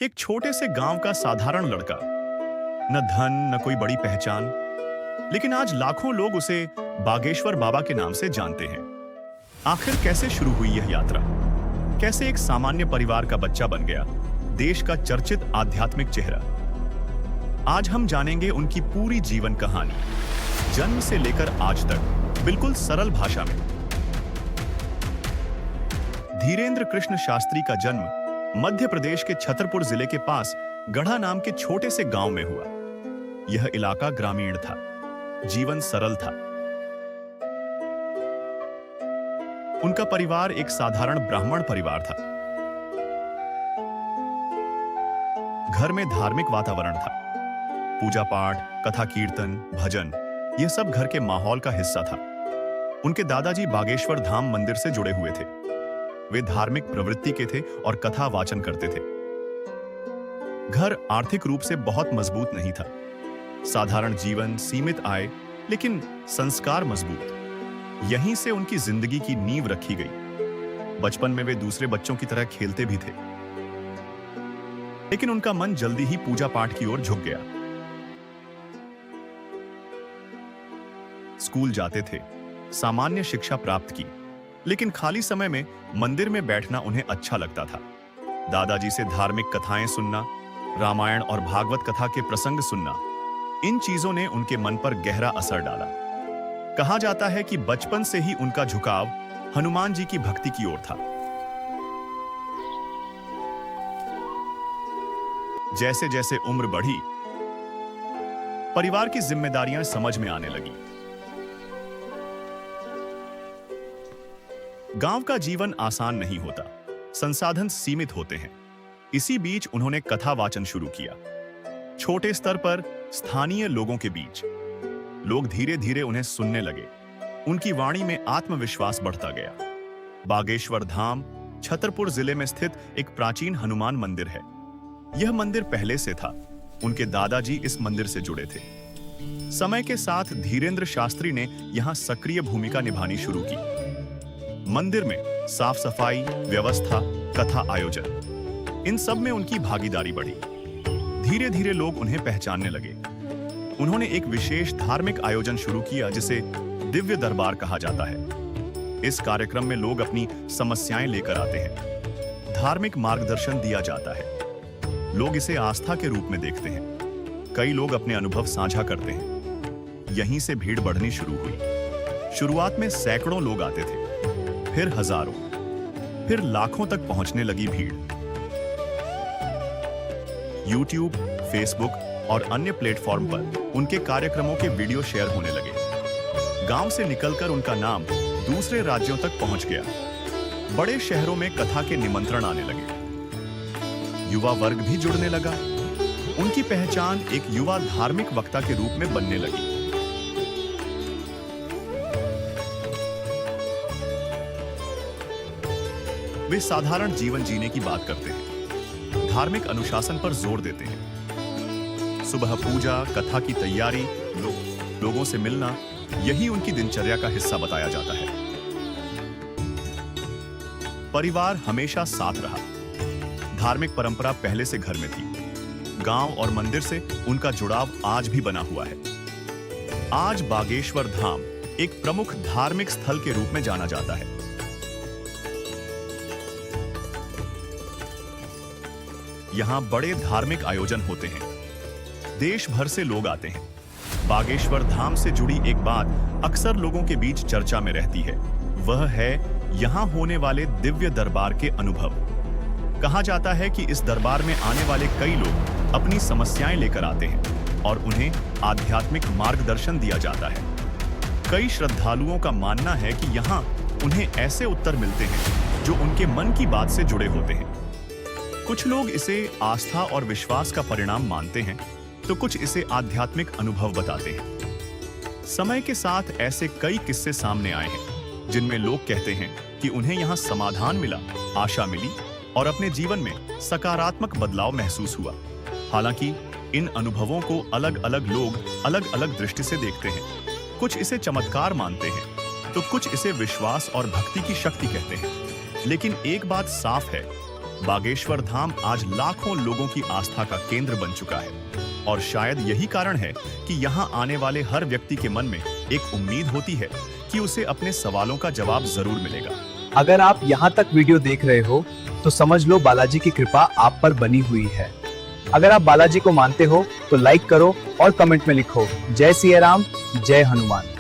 एक छोटे से गांव का साधारण लड़का, न धन न कोई बड़ी पहचान, लेकिन आज लाखों लोग उसे बागेश्वर बाबा के नाम से जानते हैं। आखिर कैसे शुरू हुई यह यात्रा? कैसे एक सामान्य परिवार का बच्चा बन गया देश का चर्चित आध्यात्मिक चेहरा? आज हम जानेंगे उनकी पूरी जीवन कहानी, जन्म से लेकर आज तक, बिल्कुल सरल भाषा में। धीरेन्द्र कृष्ण शास्त्री का जन्म मध्य प्रदेश के छतरपुर जिले के पास गढ़ा नाम के छोटे से गांव में हुआ। यह इलाका ग्रामीण था, जीवन सरल था। उनका परिवार एक साधारण ब्राह्मण परिवार था। घर में धार्मिक वातावरण था। पूजा पाठ, कथा कीर्तन, भजन, यह सब घर के माहौल का हिस्सा था। उनके दादाजी बागेश्वर धाम मंदिर से जुड़े हुए थे। वे धार्मिक प्रवृत्ति के थे और कथा वाचन करते थे। घर आर्थिक रूप से बहुत मजबूत नहीं था। साधारण जीवन, सीमित आय, लेकिन संस्कार मजबूत। यहीं से उनकी जिंदगी की नींव रखी गई। बचपन में वे दूसरे बच्चों की तरह खेलते भी थे, लेकिन उनका मन जल्दी ही पूजा पाठ की ओर झुक गया। स्कूल जाते थे, सामान्य शिक्षा प्राप्त की, लेकिन खाली समय में मंदिर में बैठना उन्हें अच्छा लगता था। दादाजी से धार्मिक कथाएं सुनना, रामायण और भागवत कथा के प्रसंग सुनना, इन चीजों ने उनके मन पर गहरा असर डाला। कहा जाता है कि बचपन से ही उनका झुकाव हनुमान जी की भक्ति की ओर था। जैसे जैसे उम्र बढ़ी, परिवार की जिम्मेदारियां समझ में आने लगी। गांव का जीवन आसान नहीं होता, संसाधन सीमित होते हैं। इसी बीच उन्होंने कथा वाचन शुरू किया। छोटे स्तर पर स्थानीय लोगों के बीच लोग धीरे धीरे उन्हें सुनने लगे। उनकी वाणी में आत्मविश्वास बढ़ता गया। बागेश्वर धाम छतरपुर जिले में स्थित एक प्राचीन हनुमान मंदिर है। यह मंदिर पहले से था। उनके दादाजी इस मंदिर से जुड़े थे। समय के साथ धीरेन्द्र शास्त्री ने यहां सक्रिय भूमिका निभानी शुरू की। मंदिर में साफ सफाई, व्यवस्था, कथा आयोजन, इन सब में उनकी भागीदारी बढ़ी। धीरे धीरे लोग उन्हें पहचानने लगे। उन्होंने एक विशेष धार्मिक आयोजन शुरू किया जिसे दिव्य दरबार कहा जाता है। इस कार्यक्रम में लोग अपनी समस्याएं लेकर आते हैं। धार्मिक मार्गदर्शन दिया जाता है। लोग इसे आस्था के रूप में देखते हैं। कई लोग अपने अनुभव साझा करते हैं। यहीं से भीड़ बढ़नी शुरू हुई। शुरुआत में सैकड़ों लोग आते थे, फिर हजारों, फिर लाखों तक पहुंचने लगी भीड़। यूट्यूब, फेसबुक और अन्य प्लेटफॉर्म पर उनके कार्यक्रमों के वीडियो शेयर होने लगे। गांव से निकलकर उनका नाम दूसरे राज्यों तक पहुंच गया। बड़े शहरों में कथा के निमंत्रण आने लगे। युवा वर्ग भी जुड़ने लगा। उनकी पहचान एक युवा धार्मिक वक्ता के रूप में बनने लगी। वे साधारण जीवन जीने की बात करते हैं, धार्मिक अनुशासन पर जोर देते हैं। सुबह पूजा, कथा की तैयारी, लोगों से मिलना, यही उनकी दिनचर्या का हिस्सा बताया जाता है। परिवार हमेशा साथ रहा। धार्मिक परंपरा पहले से घर में थी। गांव और मंदिर से उनका जुड़ाव आज भी बना हुआ है। आज बागेश्वर धाम एक प्रमुख धार्मिक स्थल के रूप में जाना जाता है। यहां बड़े धार्मिक आयोजन होते हैं। देश भर से लोग आते हैं। बागेश्वर धाम से जुड़ी एक बात अक्सर लोगों के बीच चर्चा में रहती है। वह है यहां होने वाले दिव्य दरबार के अनुभव। कहा जाता है कि इस दरबार में आने वाले कई लोग अपनी समस्याएं लेकर आते हैं और उन्हें आध्यात्मिक मार्गदर्शन दिया जाता है। कई श्रद्धालुओं का मानना है कि यहां उन्हें ऐसे उत्तर मिलते हैं जो उनके मन की बात से जुड़े होते हैं। कुछ लोग इसे आस्था और विश्वास का परिणाम मानते हैं, तो कुछ इसे आध्यात्मिक अनुभव बताते हैं। समय के साथ ऐसे कई किस्से सामने आए हैं जिनमें लोग कहते हैं कि उन्हें यहाँ समाधान मिला, आशा मिली और अपने जीवन में सकारात्मक बदलाव महसूस हुआ। हालांकि इन अनुभवों को अलग अलग लोग अलग अलग दृष्टि से देखते हैं। कुछ इसे चमत्कार मानते हैं, तो कुछ इसे विश्वास और भक्ति की शक्ति कहते हैं। लेकिन एक बात साफ है, बागेश्वर धाम आज लाखों लोगों की आस्था का केंद्र बन चुका है और शायद यही कारण है कि यहाँ आने वाले हर व्यक्ति के मन में एक उम्मीद होती है कि उसे अपने सवालों का जवाब जरूर मिलेगा। अगर आप यहाँ तक वीडियो देख रहे हो तो समझ लो बालाजी की कृपा आप पर बनी हुई है। अगर आप बालाजी को मानते हो तो लाइक करो और कमेंट में लिखो जय सिया राम, जय हनुमान।